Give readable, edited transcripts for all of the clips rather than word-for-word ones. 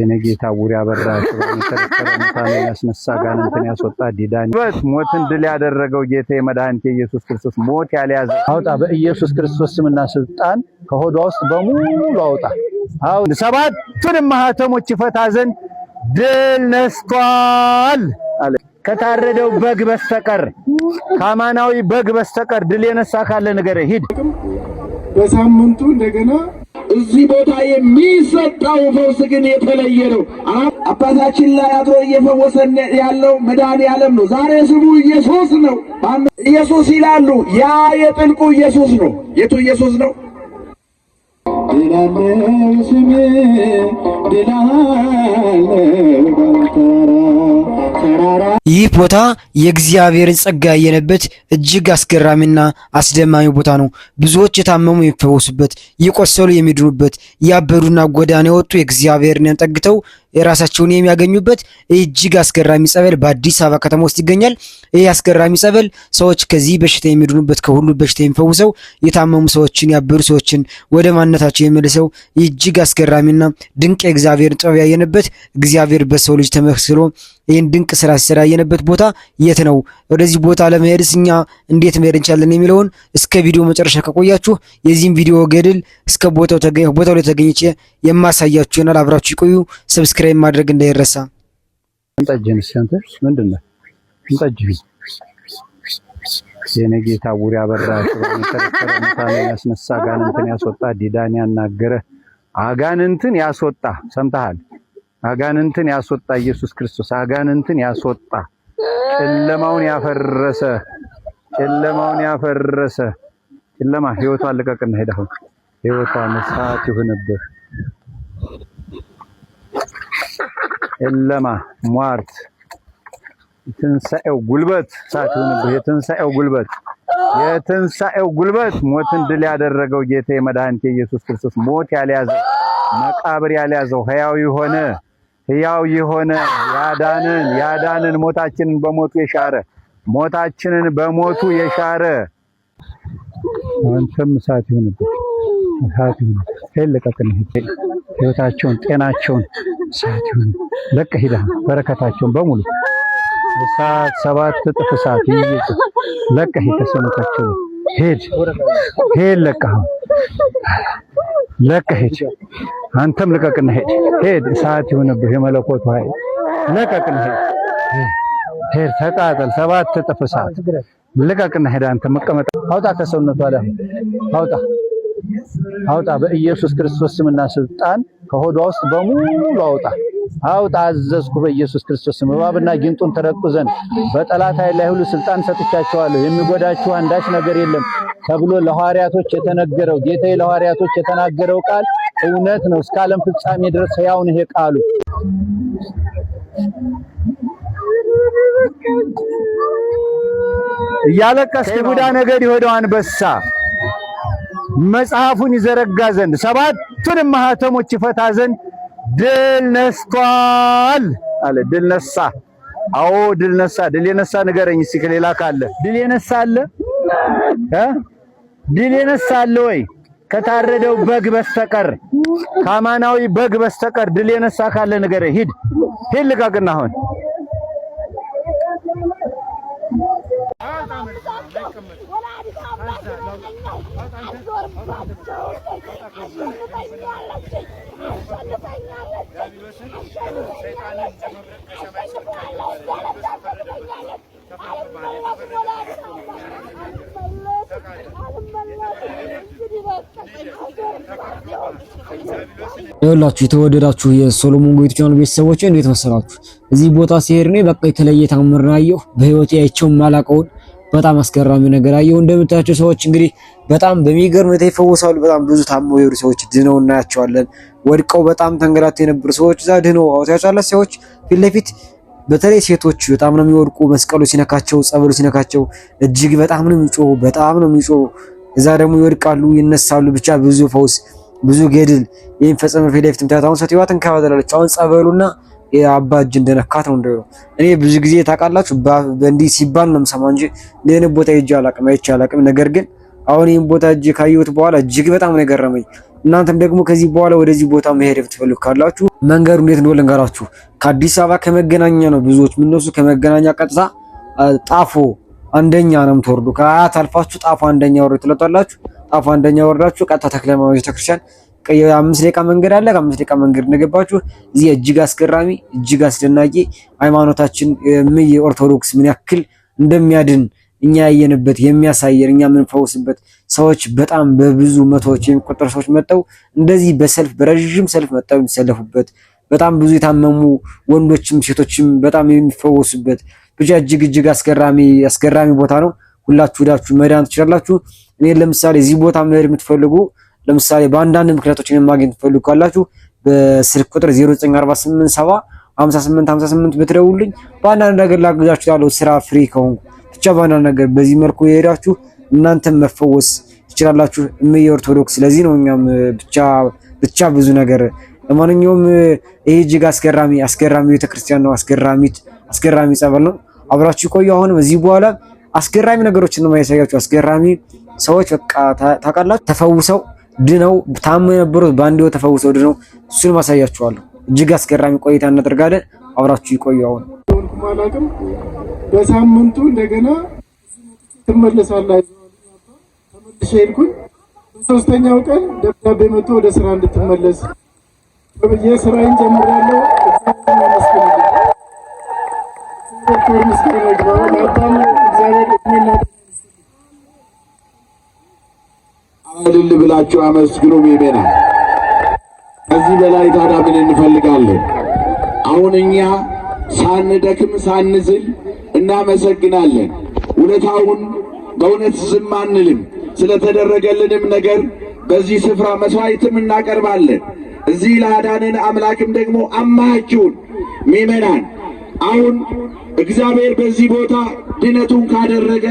የነጌታ ቡሪ ያበራችሁ በመሰረተ ያስነሳ ጋንንትን ያስወጣ ዲዳን ሞትን ድል ያደረገው ጌታ የመድኃኒቴ ኢየሱስ ክርስቶስ ሞት ያልያዘ አውጣ በኢየሱስ ክርስቶስ ስምና ስልጣን ከሆዷ ውስጥ በሙሉ አውጣ። አሁን ሰባቱንም ማህተሞች ይፈታ ዘንድ ድል ነስቷል አለ። ከታረደው በግ በስተቀር ከአማናዊ በግ በስተቀር ድል የነሳ ካለ ነገር ሂድ። በሳምንቱ እንደገና እዚህ ቦታ የሚሰጣው ፈውስ ግን የተለየ ነው። አባታችን ላይ አድሮ እየፈወሰን ያለው መድኃኔዓለም ነው። ዛሬ ስሙ ኢየሱስ ነው። ኢየሱስ ይላሉ። ያ የጥልቁ ኢየሱስ ነው። የቱ ኢየሱስ ነው? ይህ ቦታ የእግዚአብሔርን ጸጋ ያየነበት እጅግ አስገራሚና አስደማሚ ቦታ ነው። ብዙዎች የታመሙ የሚፈወሱበት፣ የቆሰሉ የሚድኑበት፣ ያበዱና ጎዳና የወጡ የእግዚአብሔርን ጠግተው የራሳቸውን የሚያገኙበት እጅግ አስገራሚ ጸበል በአዲስ አበባ ከተማ ውስጥ ይገኛል። ይህ አስገራሚ ጸበል ሰዎች ከዚህ በሽታ የሚድኑበት፣ ከሁሉ በሽታ የሚፈውሰው፣ የታመሙ ሰዎችን ያበዱ ሰዎችን ወደ ማንነታቸው የሚመልሰው እጅግ አስገራሚና ድንቅ የእግዚአብሔር ጥበብ ያየነበት እግዚአብሔር በሰው ልጅ ተመስሎ ይህን ድንቅ ስራ ሲሰራ ያየነበት ቦታ የት ነው? ወደዚህ ቦታ ለመሄድስ እኛ እንዴት መሄድ እንችላለን የሚለውን እስከ ቪዲዮ መጨረሻ ከቆያችሁ የዚህን ቪዲዮ ገድል እስከ ቦታው ላይ ተገኝቼ የማሳያችሁ ይሆናል። አብራችሁ ይቆዩ። ሰብስክራይብ ማድረግ እንዳይረሳ። እንጠጅን ሲንተ ምንድነው? እንጠጅ የነጌታ ቡሪ ያበራችሁ በመሰረተ ያስነሳ ጋንንትን ያስወጣ ዲዳን ያናገረ አጋንንትን ያስወጣ ሰምተሃል? አጋንንትን ያስወጣ ኢየሱስ ክርስቶስ አጋንንትን ያስወጣ ጨለማውን ያፈረሰ ጨለማ ህይወቷን ልቀቅና ሄድ። አሁን ህይወቷን እሳት ይሁንብህ። ጨለማ ሟርት የትንሣኤው ጉልበት እሳት ይሁንብህ። የትንሣኤው ጉልበት ሞትን ድል ያደረገው ጌታ የመድኃኒቴ ኢየሱስ ክርስቶስ ሞት ያልያዘው መቃብር ያልያዘው ሕያው የሆነ ያዳንን ሞታችንን በሞቱ የሻረ አንተም እሳት ይሁንብህ። ለቀቅን ህይወታቸውን ጤናቸውን እሳት ይሁን። ለቀ ሂዳ በረከታቸውን በሙሉ እሳት ሰባት እጥፍ እሳት ይይዝ። ለቀ ተሰነታቸው ሄድ ለቀ ሂድ። አንተም ልቀቅና ሄድ እሳት ይሁንብህ። የመለኮቱ ኃይል ለቀቅና ሄድ ተቃጠል። ሰባት እጥፍ እሳት ልቀቅና ሄድ። አንተ መቀመጥ አውጣ ከሰውነቷ ላይ አውጣ በኢየሱስ ክርስቶስ ስምና ስልጣን ከሆዷ ውስጥ በሙሉ አውጣ አዘዝኩ በኢየሱስ ክርስቶስ ስም። እባብና ጊንጡን ተረግጡ ዘንድ በጠላት ኃይል ላይ ሁሉ ስልጣን ሰጥቻቸዋለሁ፣ የሚጎዳችሁ አንዳች ነገር የለም ተብሎ ለሐዋርያቶች የተነገረው ጌታዬ ለሐዋርያቶች የተናገረው ቃል እውነት ነው። እስከ ዓለም ፍጻሜ ድረስ ሕያው ነው ይሄ ቃሉ። እያለቀስክ ይሁዳ ነገድ የሆነው አንበሳ መጽሐፉን ይዘረጋ ዘንድ ሰባቱንም ማህተሞች ይፈታ ዘንድ ድል ነስቷል አለ። ድል ነሳ። አዎ ድል ነሳ። ድል የነሳ ንገረኝ እስኪ ከሌላ ካለ ድል የነሳ አለ? ድል የነሳ አለ ወይ? ከታረደው በግ በስተቀር ከአማናዊ በግ በስተቀር ድል የነሳ ካለ ንገረኝ። ሂድ ልቀቅና አሁን ይኸውላችሁ የተወደዳችሁ የሶሎሞን ጎይቱ ቻናል ቤተሰቦች እንዴት መሰላችሁ? እዚህ ቦታ ሲሄድ ነው በቃ የተለየ ታምር አየሁ። በህይወቴ አይቼው ማላቀውን በጣም አስገራሚ ነገር አየሁ። እንደምታያቸው ሰዎች እንግዲህ በጣም በሚገርም ሁኔታ ይፈወሳሉ። በጣም ብዙ ታመው የሄዱ ሰዎች ድነው እናያቸዋለን። ወድቀው በጣም ተንገላተው የነበሩ ሰዎች እዛ ድነው አውታቻለ ሰዎች ፊት ለፊት በተለይ ሴቶች በጣም ነው የሚወድቁ። መስቀሉ ሲነካቸው፣ ጸበሉ ሲነካቸው እጅግ በጣም ነው የሚጮሁ። እዛ ደግሞ ይወድቃሉ፣ ይነሳሉ። ብቻ ብዙ ፈውስ ብዙ ገድል የሚፈጸም ፊት ለፊት ምታታውን ሰትይዋ ተንከባለለች። አሁን ጸበሉና የአባ እጅ እንደነካት ነው እንደው እኔ ብዙ ጊዜ ታውቃላችሁ በእንዲህ ሲባል ነው የምሰማው እንጂ ለኔ ቦታ አይቼ አላቅም። ነገር ግን አሁን ይሄን ቦታ እጅ ካየሁት በኋላ እጅግ በጣም ነው የገረመኝ። እናንተም ደግሞ ከዚህ በኋላ ወደዚህ ቦታ መሄድ ብትፈልጉ ካላችሁ መንገዱ እንዴት እንደሆነ ልንገራችሁ። ከአዲስ አበባ ከመገናኛ ነው ብዙዎች ምንነሱ ከመገናኛ ቀጥታ ጣፎ አንደኛ ነው የምትወርዱ። ከአያት አልፋችሁ ጣፎ አንደኛ ወርዱ ትለጣላችሁ። ጣፎ አንደኛ ወርዳችሁ ቀጥታ ተክለ ሃይማኖት ቤተክርስቲያን የ5 ደቂቃ መንገድ አለ። ከ5 ደቂቃ መንገድ እንደገባችሁ እዚህ እጅግ አስገራሚ እጅግ አስደናቂ ሃይማኖታችን የኦርቶዶክስ ምን ያክል እንደሚያድን እኛ ያየንበት የሚያሳየን እኛ የምንፈውስበት ሰዎች በጣም በብዙ መቶዎች የሚቆጠሩ ሰዎች መጣው እንደዚህ በሰልፍ በረጅም ሰልፍ መጣው የሚሰለፉበት በጣም ብዙ የታመሙ ወንዶችም ሴቶችም በጣም የሚፈወሱበት ብቻ እጅግ አስገራሚ ቦታ ነው። ሁላችሁ ዳችሁ መዳን ትችላላችሁ። እኔ ለምሳሌ እዚህ ቦታ መሄድ የምትፈልጉ ለምሳሌ በአንዳንድ ምክንያቶችን ማግኘት ትፈልጉ ካላችሁ በስልክ ቁጥር 0947 ብትደውሉልኝ በአንዳንድ ነገር ላግዛችሁ ያለው ስራ ፍሪ ከሆንኩ ብቻ በአንዳንድ ነገር በዚህ መልኩ የሄዳችሁ እናንተም መፈወስ ትችላላችሁ። ኦርቶዶክስ ስለዚህ ነው እኛም ብቻ ብዙ ነገር ለማንኛውም ይሄ እጅግ አስገራሚ ቤተክርስቲያን ነው። አስገራሚ ጸበል ነው። አብራችሁ ቆዩ። አሁን በዚህ በኋላ አስገራሚ ነገሮችን ነው የማያሳያችሁ። አስገራሚ ሰዎች በቃ ታውቃላችሁ ተፈውሰው ድነው ታመው የነበሩት ባንዴው ተፈውሰው ድነው እሱን ማሳያችኋለሁ። እጅግ አስገራሚ ቆይታ እናደርጋለን። አብራችሁ ይቆዩ። አሁን በሳምንቱ እንደገና ትመለሳላችሁ ተመልሼ ሄድኩኝ። በሶስተኛው ቀን ደብዳቤ መጥቶ ወደ ስራ እንድትመለስ በብዬ ስራዬን ጀምሬያለሁ። እልል ብላችሁ አመስግኑ ምእመናን። ከዚህ በላይ ታዲያ ምን እንፈልጋለን? አሁን እኛ ሳንደክም ሳንዝል እናመሰግናለን። ውለታውን በእውነት ዝም አንልም። ስለተደረገልንም ነገር በዚህ ስፍራ መስዋዕትም እናቀርባለን። እዚህ ላዳነን አምላክም ደግሞ አማሃችሁን ምእመናን። አሁን እግዚአብሔር በዚህ ቦታ ድነቱን ካደረገ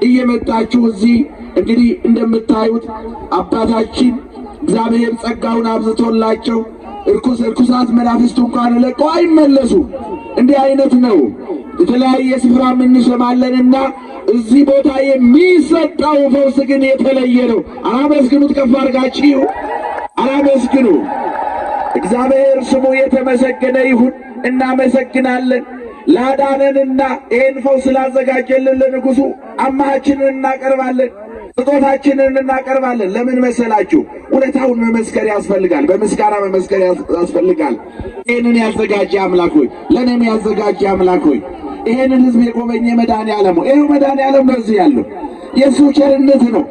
እየመጣችሁ እዚህ እንግዲህ እንደምታዩት አባታችን እግዚአብሔር ጸጋውን አብዝቶላቸው እርኩሳት መናፍስቱ እንኳን ለቀው አይመለሱ። እንዲህ አይነት ነው። የተለያየ ስፍራ እንሰማለንና እዚህ ቦታ የሚሰጠው ፈውስ ግን የተለየ ነው። አላመስግኑት? ከፍ አድርጋችሁ አላመስግኑ? እግዚአብሔር ስሙ የተመሰገነ ይሁን። እናመሰግናለን። ላዳነንና ይህን ፈውስ ስላዘጋጀልን ለንጉሡ አማሃችንን እናቀርባለን፣ ስጦታችንን እናቀርባለን። ለምን መሰላችሁ? ውለታውን መመስከር ያስፈልጋል። በምስጋና መመስከር ያስፈልጋል። ይህንን ያዘጋጀ አምላክ ሆይ፣ ለእኔም ያዘጋጀ አምላክ ሆይ፣ ይህንን ሕዝብ የጎበኘ መድኃኔዓለም ሆይ፣ ይኸው መድኃኔዓለም ነው እዚህ ያለው። የእሱ ቸርነት ነው።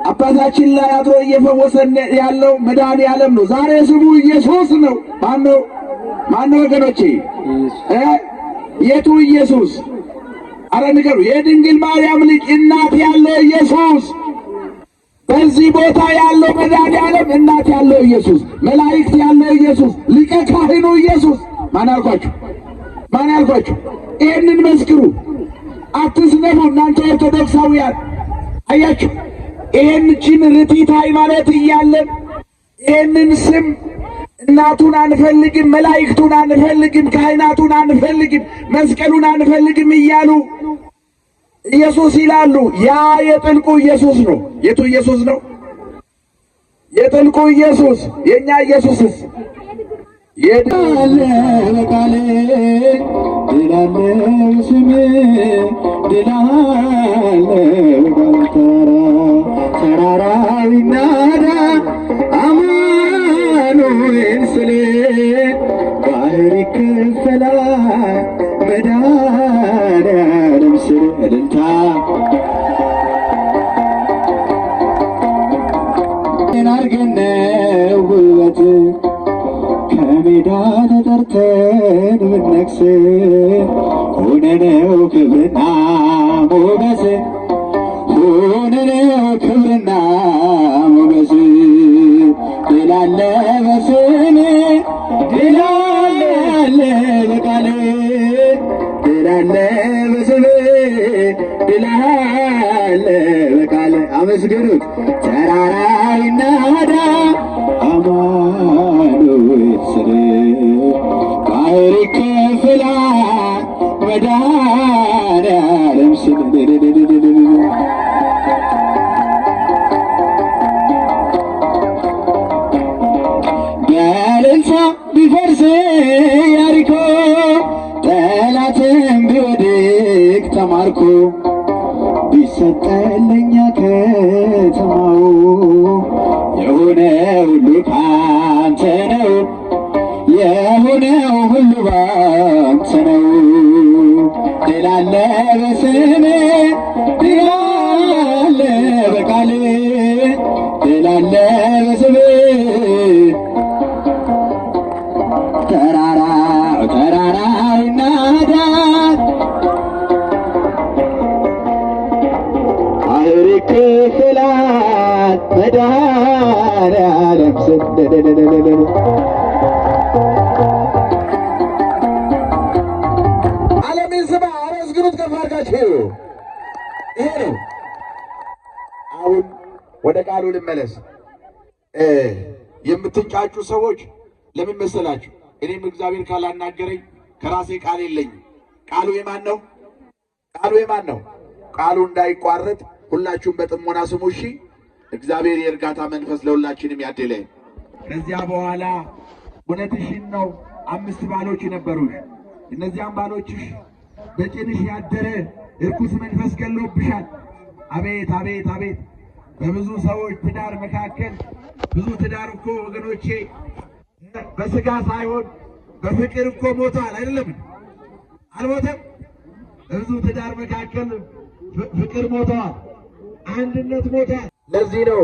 አባታችን ላይ አድሮ እየፈወሰን ያለው መድኃኔዓለም ነው። ዛሬ ስሙ ኢየሱስ ነው። ማነው ወገኖቼ? የቱ ኢየሱስ? አረ ንገሩ። የድንግል ማርያም ልጅ እናት ያለው ኢየሱስ። በዚህ ቦታ ያለው መድኃኔዓለም እናት ያለው ኢየሱስ፣ መላእክት ያለው ኢየሱስ፣ ሊቀ ካህኑ ኢየሱስ። ማን ያልኳችሁ? ይህንን መስክሩ፣ አትስነፉ እናንተ ኦርቶዶክሳውያን። አያችሁ፣ ይህችን ርቲት ሃይማኖት እያለን ይህንን ስም እናቱን አንፈልግም፣ መላእክቱን አንፈልግም፣ ካህናቱን አንፈልግም፣ መስቀሉን አንፈልግም እያሉ ኢየሱስ ይላሉ። ያ የጥልቁ ኢየሱስ ነው። የቱ ኢየሱስ ነው? የጥልቁ ኢየሱስ። የኛ ኢየሱስስ የዳለ በቃሌ ድላለ ስሜ ድላለ ተራራ ይናዳ አማኑኤል ስለ ባህር ይከፈላል መድኃኔዓለም ስለ እልልታ ናርገነው ውበት ከሜዳ ተጠርተን ብነግስ ሆነነው ክብርና ሞገስ ሆነነው ክብርና ሞገስ ድላለ በስሜ ድላለ በቃሌ ድላለ በስሜ ድላለ በቃሌ አመስግኑት። ተራራ ይናዳ አማኑኤል ስለ ባህር ይከፈላል መድኃኔዓለም ስለ ተማርኮ ቢሰጠለኛ ከተማው የሆነ ሁሉ ካንተ ነው የሆነው ሁሉ ባንተ ነው። ድል አለ በስምህ ድል አለ በቃልህ ድል አለ በስምህ ተራራው ይናዳል ባህር ይከፈላል መድኃኔዓለም ስም ዓለምን ስማ አመስግኑት ከፍ አድርጋችሁ። ይሄ ነው። አሁን ወደ ቃሉ ልመለስ። የምትንጫጩ ሰዎች ለምን መሰላችሁ? እኔም እግዚአብሔር ካላናገረኝ ከራሴ ቃል የለኝም። ቃሉ የማን ነው? ቃሉ የማን ነው? ቃሉ እንዳይቋረጥ ሁላችሁም በጥሞና ስሙ እሺ። እግዚአብሔር የእርጋታ መንፈስ ለሁላችንም ያድለን። ከዚያ በኋላ እውነትሽን ነው 5 ባሎች ነበሩሽ። እነዚያም ባሎችሽ በጭንሽ ያደረ እርኩስ መንፈስ ገሎብሻል። አቤት አቤት አቤት! በብዙ ሰዎች ትዳር መካከል ብዙ ትዳር እኮ ወገኖቼ በስጋ ሳይሆን በፍቅር እኮ ሞቷል። አይደለም? አልሞተም? በብዙ ትዳር መካከል ፍቅር ሞቷል፣ አንድነት ሞቷል። ለዚህ ነው።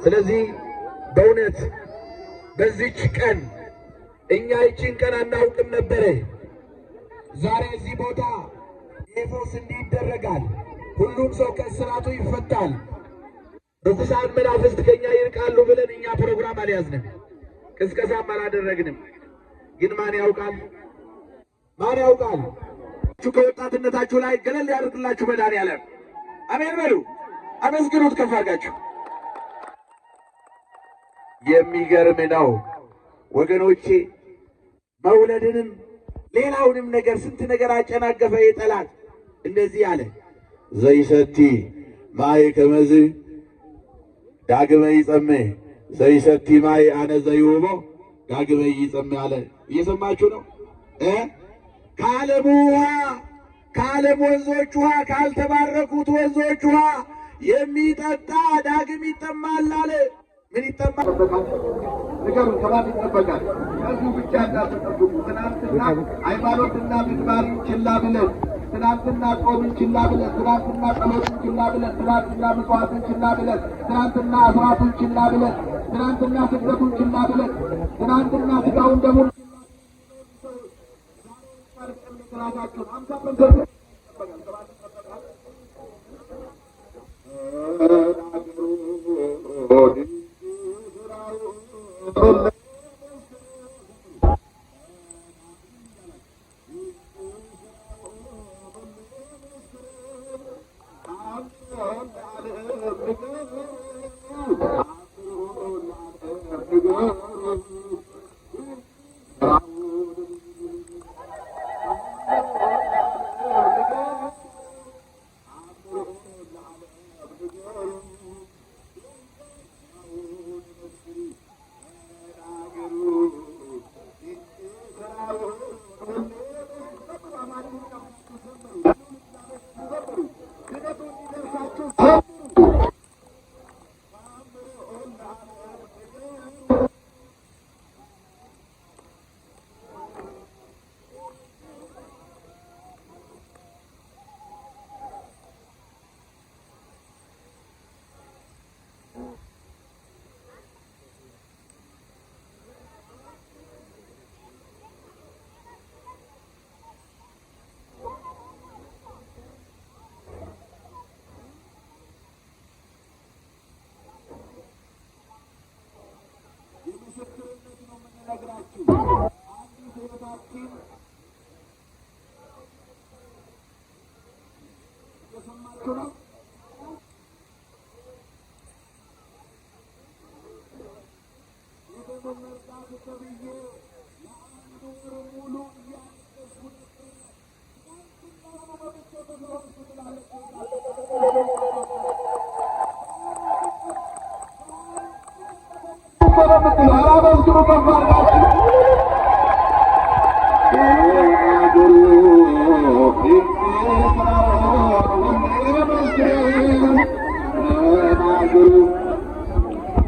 ስለዚህ በእውነት በዚች ቀን እኛ ይችን ቀን አናውቅም ነበረ። ዛሬ እዚህ ቦታ የፈውስ እንዲህ ይደረጋል። ሁሉም ሰው ከእስራቱ ይፈታል። ርኩሳን መናፍስት ከኛ ይርቃሉ ብለን እኛ ፕሮግራም አልያዝንም፣ ቅስቀሳም አላደረግንም። ግን ማን ያውቃል? ማን ያውቃል? ከወጣትነታችሁ ላይ ገለል ያደርግላችሁ መድኃኔዓለም። አሜን በሉ፣ አመስግኑት ከፍ አድርጋችሁ። የሚገርም ነው ወገኖቼ። መውለድንም ሌላውንም ነገር ስንት ነገር አጨናገፈ የጠላት። እንደዚህ አለ ዘይሰቲ ማይ ከመዝ ዳግመ ይጸምህ ዘይሰቲ ማይ አነ ዘይውቦ ዳግመ ይጸምህ አለ። እየሰማችሁ ነው? ከዓለሙ ውሃ ከዓለም ወንዞች ውሃ ካልተባረኩት ወንዞች ውሃ የሚጠጣ ዳግም ይጠማል አለ። ምን ይጠማል? ንገሩን፣ ከማን ይጠበቃል? ከዚሁ ብቻ እንዳትጠብቁ። ትናንትና ሃይማኖትና ምግባርን ችላ ብለን፣ ትናንትና ጾምን ችላ ብለን፣ ትናንትና ጸሎትን ችላ ብለን፣ ትናንትና ምጽዋትን ችላ ብለን፣ ትናንትና አስራቱን ችላ ብለን፣ ትናንትና ስግደቱን ችላ ብለን፣ ትናንትና ስጋውን ደሙን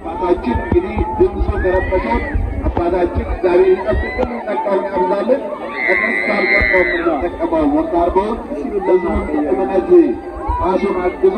አባታችን እንግዲህ ድምፁ ከረበሸ አባታችን እግዚአብሔር ይጠብቅን፣ ጸጋውን ያብዛልን። እነሱ አልገባውም የምንጠቀመው ወርቅ አርበውን ለዚሁ እምነት ራሱን አግዞ